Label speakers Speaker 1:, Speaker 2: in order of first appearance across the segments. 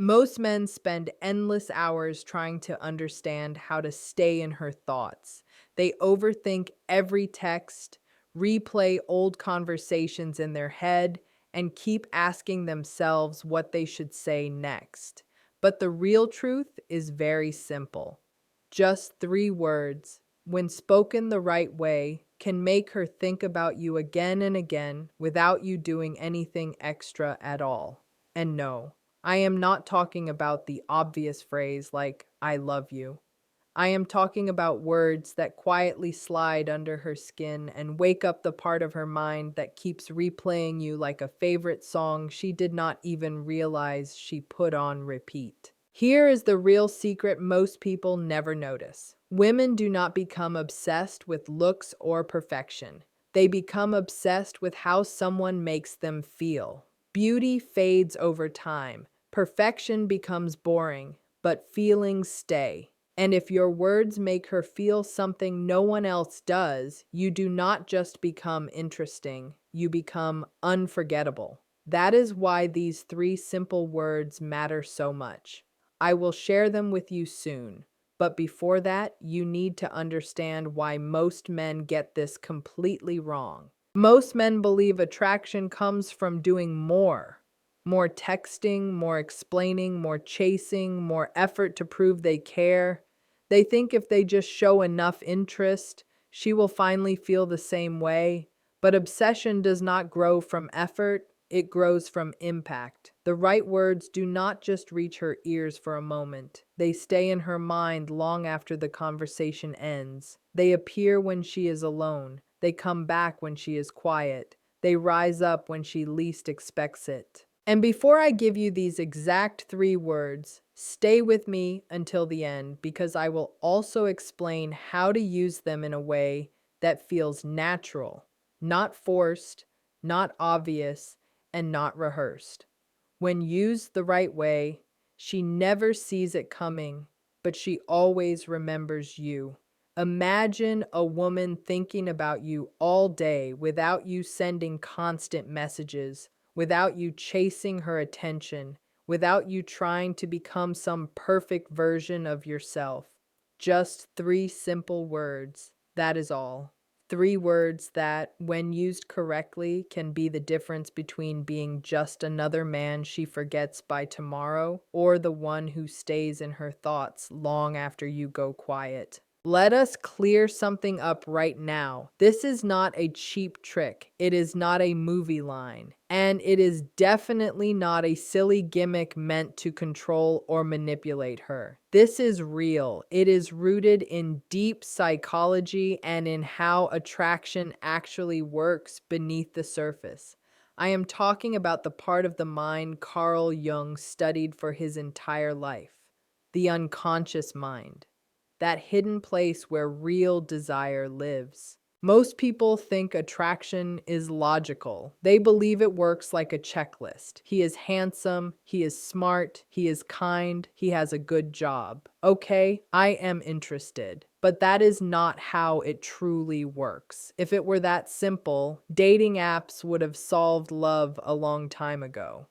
Speaker 1: Most men spend endless hours trying to understand how to stay in her thoughts. They overthink every text, replay old conversations in their head, and keep asking themselves what they should say next. But the real truth is very simple. Just three words, when spoken the right way, can make her think about you again and again without you doing anything extra at all. And no, I am not talking about the obvious phrase like, I love you. I am talking about words that quietly slide under her skin and wake up the part of her mind that keeps replaying you like a favorite song she did not even realize she put on repeat. Here is the real secret most people never notice. Women do not become obsessed with looks or perfection. They become obsessed with how someone makes them feel. Beauty fades over time. Perfection becomes boring, but feelings stay. And if your words make her feel something no one else does, you do not just become interesting, you become unforgettable. That is why these three simple words matter so much. I will share them with you soon. But before that, you need to understand why most men get this completely wrong. Most men believe attraction comes from doing more texting, more explaining, more chasing, more effort to prove they care. They think if they just show enough interest, she will finally feel the same way. But obsession does not grow from effort, it grows from impact. The right words do not just reach her ears for a moment. They stay in her mind long after the conversation ends. They appear when she is alone. They come back when she is quiet. They rise up when she least expects it. And before I give you these exact three words, stay with me until the end because I will also explain how to use them in a way that feels natural, not forced, not obvious, and not rehearsed. When used the right way, she never sees it coming, but she always remembers you. Imagine a woman thinking about you all day without you sending constant messages, without you chasing her attention, without you trying to become some perfect version of yourself. Just three simple words. That is all. Three words that, when used correctly, can be the difference between being just another man she forgets by tomorrow or the one who stays in her thoughts long after you go quiet. Let us clear something up right now. This is not a cheap trick. It is not a movie line. And it is definitely not a silly gimmick meant to control or manipulate her. This is real. It is rooted in deep psychology and in how attraction actually works beneath the surface. I am talking about the part of the mind Carl Jung studied for his entire life, the unconscious mind, that hidden place where real desire lives. Most people think attraction is logical. They believe it works like a checklist. He is handsome, he is smart, he is kind, he has a good job. Okay, I am interested. But that is not how it truly works. If it were that simple, dating apps would have solved love a long time ago.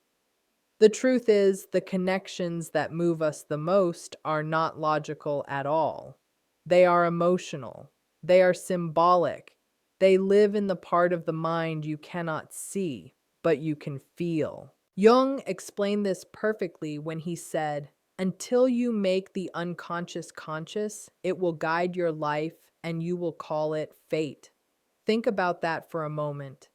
Speaker 1: The truth is, the connections that move us the most are not logical at all. They are emotional. They are symbolic. They live in the part of the mind you cannot see, but you can feel. Jung explained this perfectly when he said, until you make the unconscious conscious, it will guide your life and you will call it fate. Think about that for a moment.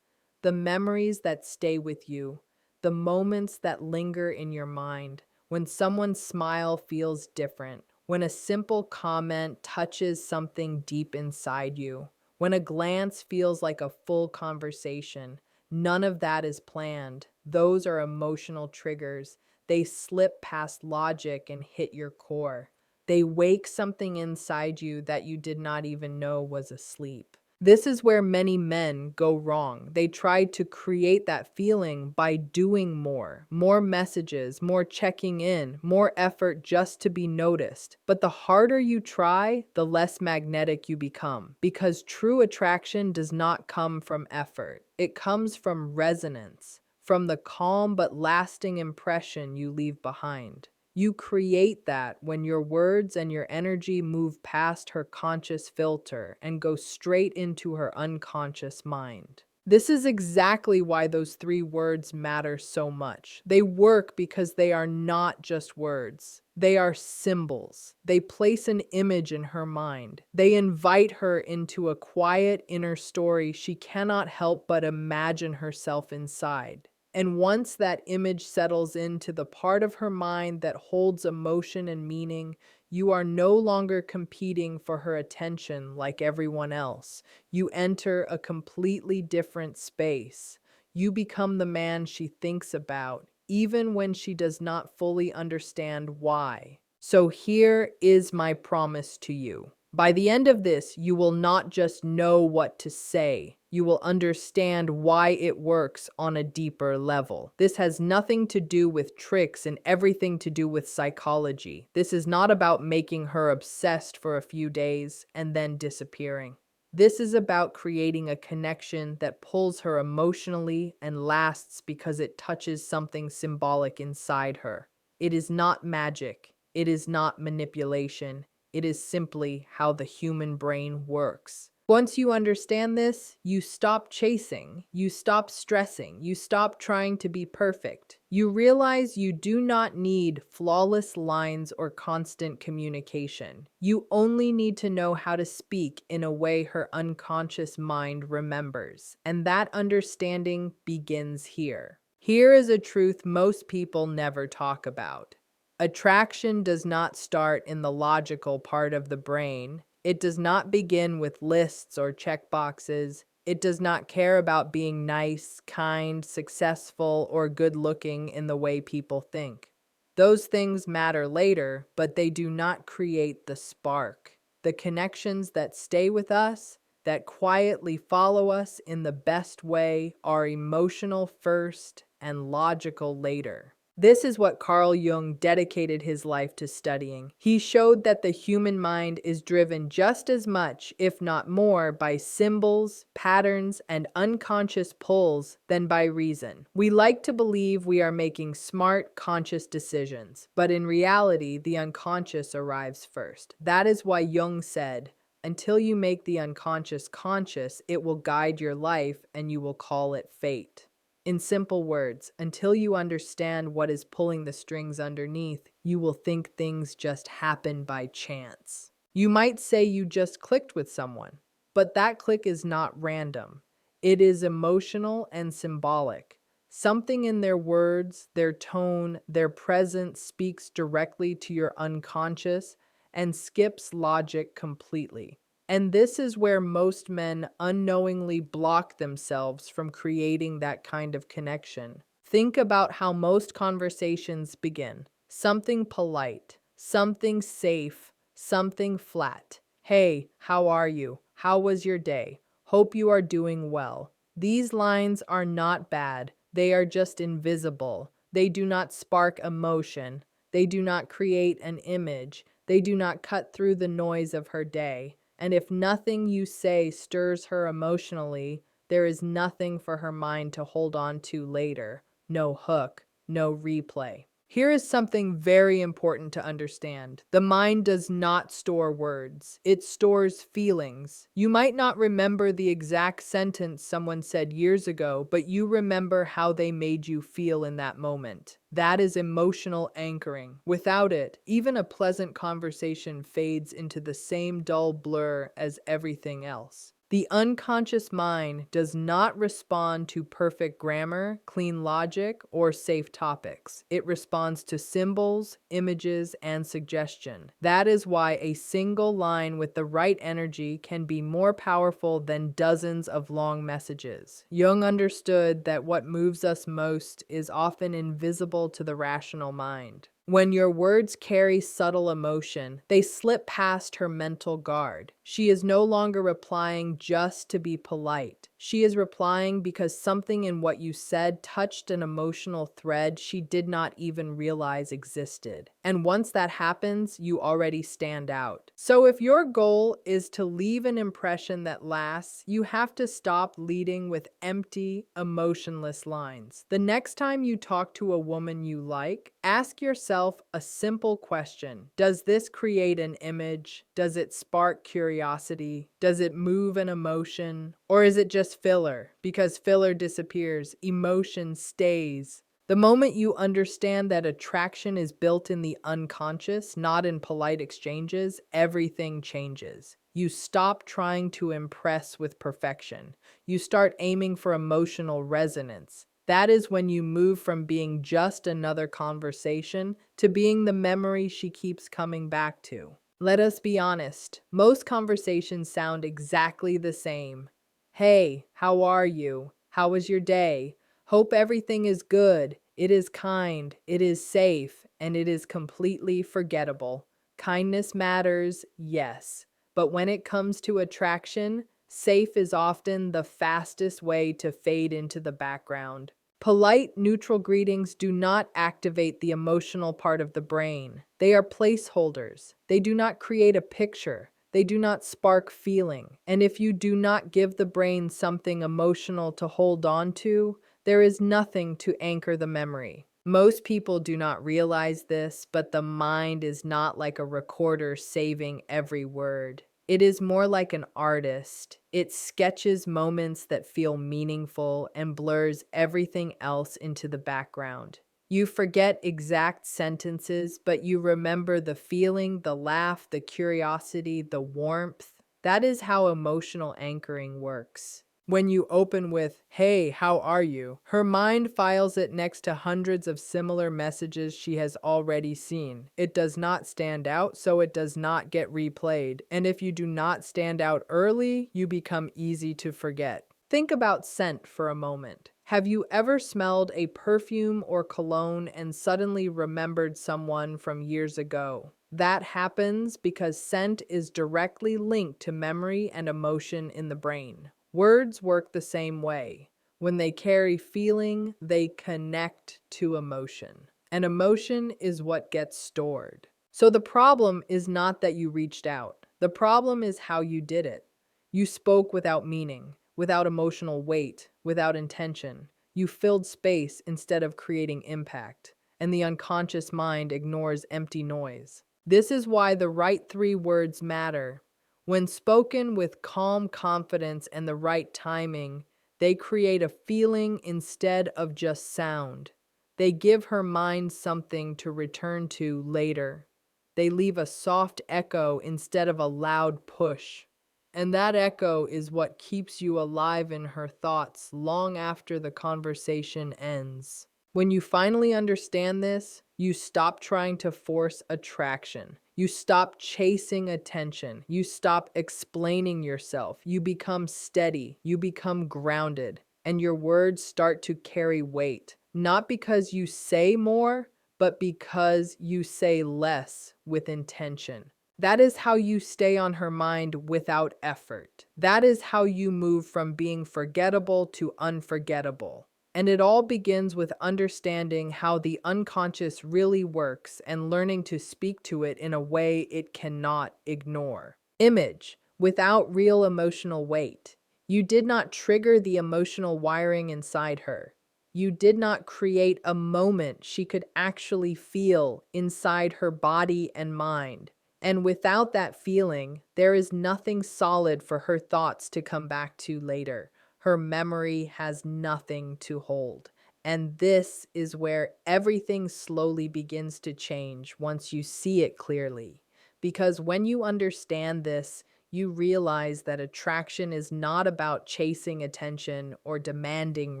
Speaker 1: The memories that stay with you, the moments that linger in your mind, when someone's smile feels different, when a simple comment touches something deep inside you, when a glance feels like a full conversation. None of that is planned. Those are emotional triggers. They slip past logic and hit your core. They wake something inside you that you did not even know was asleep. This is where many men go wrong. They try to create that feeling by doing more messages, more checking in, more effort just to be noticed. But the harder you try, the less magnetic you become. Because true attraction does not come from effort. It comes from resonance, from the calm but lasting impression you leave behind. You create that when your words and your energy move past her conscious filter and go straight into her unconscious mind. This is exactly why those three words matter so much. They work because they are not just words. They are symbols. They place an image in her mind. They invite her into a quiet inner story she cannot help but imagine herself inside. And once that image settles into the part of her mind that holds emotion and meaning, you are no longer competing for her attention like everyone else. You enter a completely different space. You become the man she thinks about, even when she does not fully understand why. So here is my promise to you. By the end of this, you will not just know what to say, you will understand why it works on a deeper level. This has nothing to do with tricks and everything to do with psychology. This is not about making her obsessed for a few days and then disappearing. This is about creating a connection that pulls her emotionally and lasts because it touches something symbolic inside her. It is not magic. It is not manipulation. It is simply how the human brain works. Once you understand this, you stop chasing, you stop stressing, you stop trying to be perfect. You realize you do not need flawless lines or constant communication. You only need to know how to speak in a way her unconscious mind remembers. And that understanding begins here. Here is a truth most people never talk about. Attraction does not start in the logical part of the brain. It does not begin with lists or checkboxes. It does not care about being nice, kind, successful, or good-looking in the way people think. Those things matter later, but they do not create the spark. The connections that stay with us, that quietly follow us in the best way, are emotional first and logical later. This is what Carl Jung dedicated his life to studying. He showed that the human mind is driven just as much, if not more, by symbols, patterns, and unconscious pulls than by reason. We like to believe we are making smart, conscious decisions, but in reality, the unconscious arrives first. That is why Jung said, "Until you make the unconscious conscious, it will guide your life and you will call it fate." In simple words, until you understand what is pulling the strings underneath, you will think things just happen by chance. You might say you just clicked with someone, but that click is not random. It is emotional and symbolic. Something in their words, their tone, their presence speaks directly to your unconscious and skips logic completely. And this is where most men unknowingly block themselves from creating that kind of connection. Think about how most conversations begin. Something polite, something safe, something flat. "Hey, how are you? How was your day? Hope you are doing well." These lines are not bad. They are just invisible. They do not spark emotion. They do not create an image. They do not cut through the noise of her day. And if nothing you say stirs her emotionally, there is nothing for her mind to hold on to later. No hook, no replay. Here is something very important to understand. The mind does not store words. It stores feelings. You might not remember the exact sentence someone said years ago, but you remember how they made you feel in that moment. That is emotional anchoring. Without it, even a pleasant conversation fades into the same dull blur as everything else. The unconscious mind does not respond to perfect grammar, clean logic, or safe topics. It responds to symbols, images, and suggestion. That is why a single line with the right energy can be more powerful than dozens of long messages. Jung understood that what moves us most is often invisible to the rational mind. When your words carry subtle emotion, they slip past her mental guard. She is no longer replying just to be polite. She is replying because something in what you said touched an emotional thread she did not even realize existed. And once that happens, you already stand out. So if your goal is to leave an impression that lasts, you have to stop leading with empty, emotionless lines. The next time you talk to a woman you like, ask yourself a simple question. Does this create an image? Does it spark curiosity? Does it move an emotion? Or is it just filler? Because filler disappears, emotion stays. The moment you understand that attraction is built in the unconscious, not in polite exchanges, everything changes. You stop trying to impress with perfection. You start aiming for emotional resonance. That is when you move from being just another conversation to being the memory she keeps coming back to. Let us be honest, most conversations sound exactly the same. Hey, how are you? How was your day? Hope everything is good. It is kind, it is safe, and it is completely forgettable. Kindness matters, yes. But when it comes to attraction, safe is often the fastest way to fade into the background. Polite, neutral greetings do not activate the emotional part of the brain. They are placeholders. They do not create a picture. They do not spark feeling. And if you do not give the brain something emotional to hold on to, there is nothing to anchor the memory. Most people do not realize this, but the mind is not like a recorder saving every word. It is more like an artist. It sketches moments that feel meaningful and blurs everything else into the background. You forget exact sentences, but you remember the feeling, the laugh, the curiosity, the warmth. That is how emotional anchoring works. When you open with, "Hey, how are you?" her mind files it next to hundreds of similar messages she has already seen. It does not stand out, so it does not get replayed. And if you do not stand out early, you become easy to forget. Think about scent for a moment. Have you ever smelled a perfume or cologne and suddenly remembered someone from years ago? That happens because scent is directly linked to memory and emotion in the brain. Words work the same way. When they carry feeling, they connect to emotion. And emotion is what gets stored. So the problem is not that you reached out. The problem is how you did it. You spoke without meaning, without emotional weight, without intention. You filled space instead of creating impact. And the unconscious mind ignores empty noise. This is why the right three words matter. When spoken with calm confidence and the right timing, they create a feeling instead of just sound. They give her mind something to return to later. They leave a soft echo instead of a loud push. And that echo is what keeps you alive in her thoughts long after the conversation ends. When you finally understand this, you stop trying to force attraction. You stop chasing attention. You stop explaining yourself. You become steady. You become grounded. And your words start to carry weight. Not because you say more, but because you say less with intention. That is how you stay on her mind without effort. That is how you move from being forgettable to unforgettable. And it all begins with understanding how the unconscious really works and learning to speak to it in a way it cannot ignore. Image, without real emotional weight. You did not trigger the emotional wiring inside her. You did not create a moment she could actually feel inside her body and mind. And without that feeling, there is nothing solid for her thoughts to come back to later. Her memory has nothing to hold. And this is where everything slowly begins to change once you see it clearly. Because when you understand this, you realize that attraction is not about chasing attention or demanding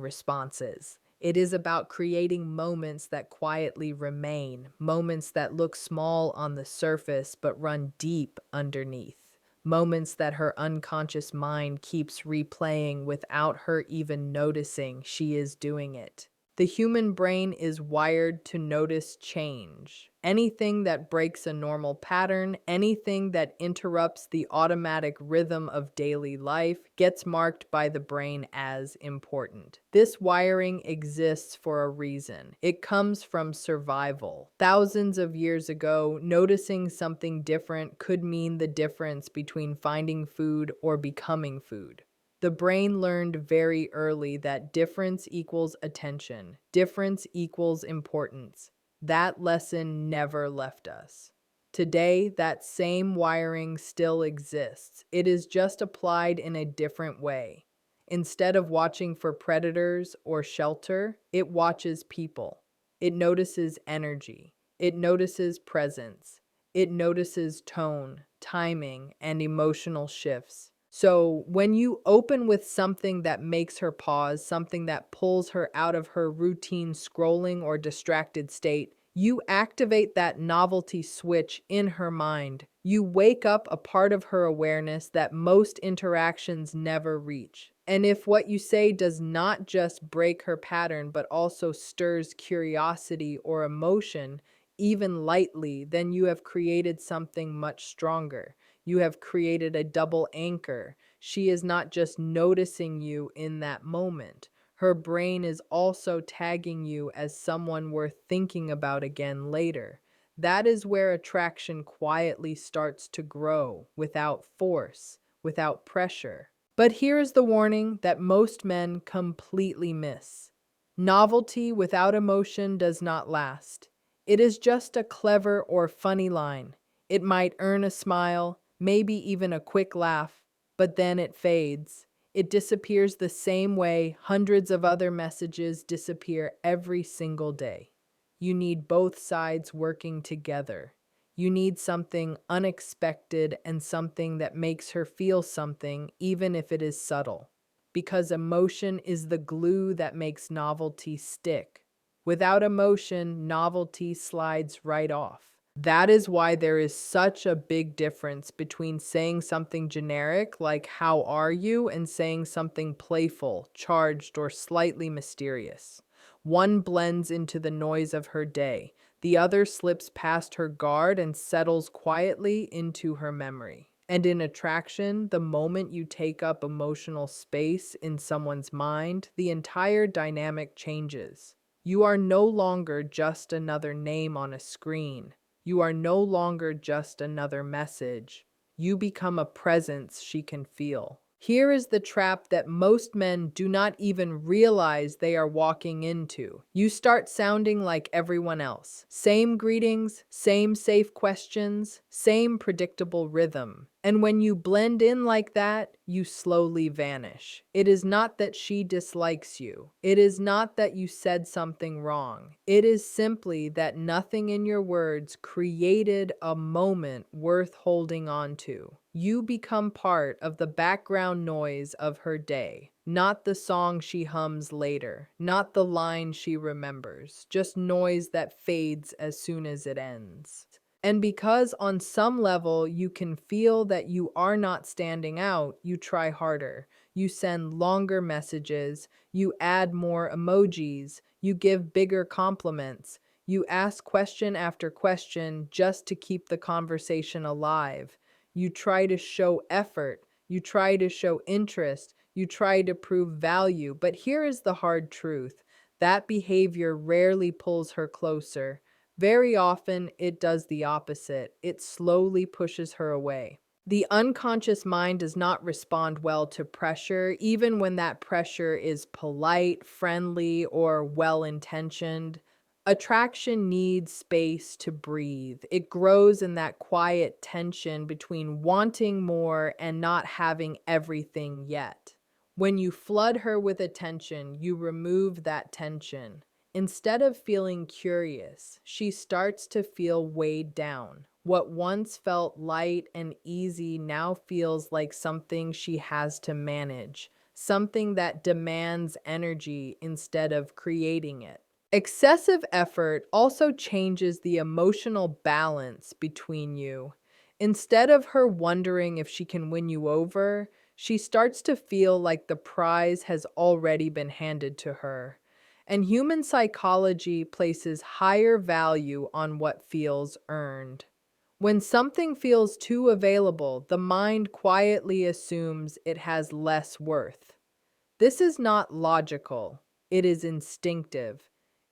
Speaker 1: responses. It is about creating moments that quietly remain, moments that look small on the surface but run deep underneath. Moments that her unconscious mind keeps replaying without her even noticing she is doing it. The human brain is wired to notice change. Anything that breaks a normal pattern, anything that interrupts the automatic rhythm of daily life, gets marked by the brain as important. This wiring exists for a reason. It comes from survival. Thousands of years ago, noticing something different could mean the difference between finding food or becoming food. The brain learned very early that difference equals attention, difference equals importance. That lesson never left us. Today, that same wiring still exists. It is just applied in a different way. Instead of watching for predators or shelter, it watches people. It notices energy. It notices presence. It notices tone, timing, and emotional shifts. So, when you open with something that makes her pause, something that pulls her out of her routine scrolling or distracted state, you activate that novelty switch in her mind. You wake up a part of her awareness that most interactions never reach. And if what you say does not just break her pattern, but also stirs curiosity or emotion, even lightly, then you have created something much stronger. You have created a double anchor. She is not just noticing you in that moment. Her brain is also tagging you as someone worth thinking about again later. That is where attraction quietly starts to grow, without force, without pressure. But here is the warning that most men completely miss. Novelty without emotion does not last. It is just a clever or funny line. It might earn a smile, maybe even a quick laugh, but then it fades. It disappears the same way hundreds of other messages disappear every single day. You need both sides working together. You need something unexpected and something that makes her feel something, even if it is subtle. Because emotion is the glue that makes novelty stick. Without emotion, novelty slides right off. That is why there is such a big difference between saying something generic, like, "How are you?" and saying something playful, charged, or slightly mysterious. One blends into the noise of her day, the other slips past her guard and settles quietly into her memory. And in attraction, the moment you take up emotional space in someone's mind, the entire dynamic changes. You are no longer just another name on a screen. You are no longer just another message. You become a presence she can feel. Here is the trap that most men do not even realize they are walking into. You start sounding like everyone else. Same greetings, same safe questions, same predictable rhythm. And when you blend in like that, you slowly vanish. It is not that she dislikes you. It is not that you said something wrong. It is simply that nothing in your words created a moment worth holding on to. You become part of the background noise of her day, not the song she hums later, not the line she remembers, just noise that fades as soon as it ends. And because on some level you can feel that you are not standing out, you try harder. You send longer messages, you add more emojis, you give bigger compliments, you ask question after question just to keep the conversation alive. You try to show effort, you try to show interest, you try to prove value. But here is the hard truth. That behavior rarely pulls her closer. Very often, it does the opposite. It slowly pushes her away. The unconscious mind does not respond well to pressure, even when that pressure is polite, friendly, or well-intentioned. Attraction needs space to breathe. It grows in that quiet tension between wanting more and not having everything yet. When you flood her with attention, you remove that tension. Instead of feeling curious, she starts to feel weighed down. What once felt light and easy now feels like something she has to manage, something that demands energy instead of creating it. Excessive effort also changes the emotional balance between you. Instead of her wondering if she can win you over, she starts to feel like the prize has already been handed to her. And human psychology places higher value on what feels earned. When something feels too available, the mind quietly assumes it has less worth. This is not logical, it is instinctive.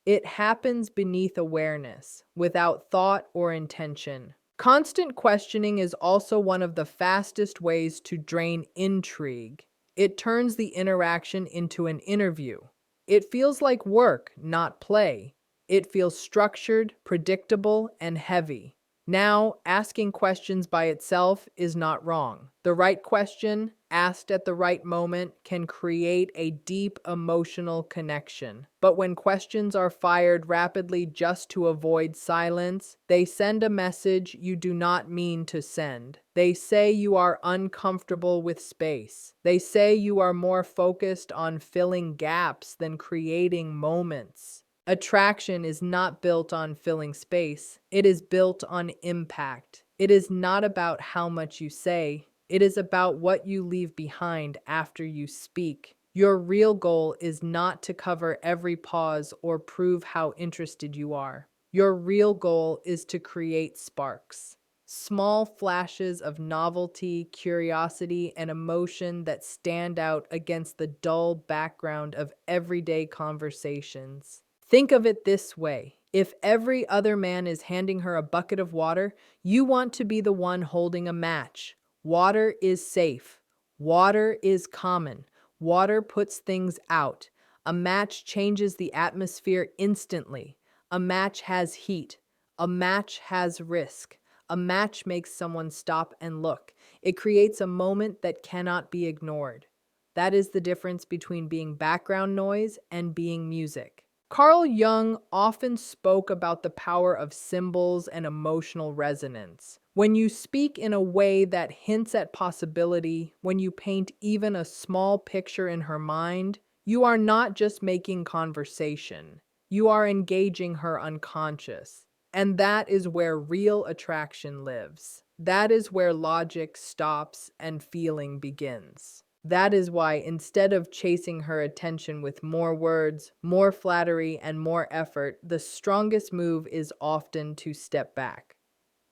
Speaker 1: It happens beneath awareness, without thought or intention. Constant questioning is also one of the fastest ways to drain intrigue. It turns the interaction into an interview. It feels like work, not play. It feels structured, predictable, and heavy. Now, asking questions by itself is not wrong. The right question, asked at the right moment, can create a deep emotional connection. But when questions are fired rapidly just to avoid silence, they send a message you do not mean to send. They say you are uncomfortable with space. They say you are more focused on filling gaps than creating moments. Attraction is not built on filling space, it is built on impact. It is not about how much you say, it is about what you leave behind after you speak. Your real goal is not to cover every pause or prove how interested you are. Your real goal is to create sparks. Small flashes of novelty, curiosity, and emotion that stand out against the dull background of everyday conversations. Think of it this way. If every other man is handing her a bucket of water, you want to be the one holding a match. Water is safe. Water is common. Water puts things out. A match changes the atmosphere instantly. A match has heat. A match has risk. A match makes someone stop and look. It creates a moment that cannot be ignored. That is the difference between being background noise and being music. Carl Jung often spoke about the power of symbols and emotional resonance. When you speak in a way that hints at possibility, when you paint even a small picture in her mind, you are not just making conversation. You are engaging her unconscious. And that is where real attraction lives. That is where logic stops and feeling begins. That is why, instead of chasing her attention with more words, more flattery, and more effort, the strongest move is often to step back.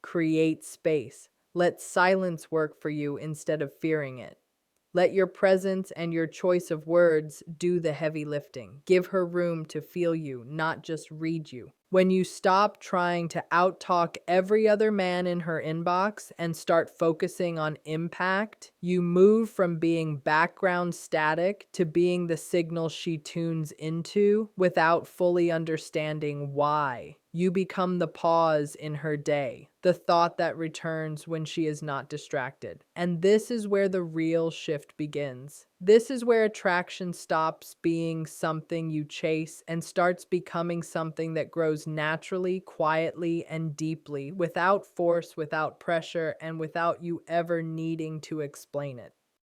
Speaker 1: Create space. Let silence work for you instead of fearing it. Let your presence and your choice of words do the heavy lifting. Give her room to feel you, not just read you. When you stop trying to outtalk every other man in her inbox and start focusing on impact, you move from being background static to being the signal she tunes into without fully understanding why. You become the pause in her day, the thought that returns when she is not distracted. And this is where the real shift begins. This is where attraction stops being something you chase and starts becoming something that grows naturally, quietly, and deeply, without force, without pressure, and without you ever needing to explain it.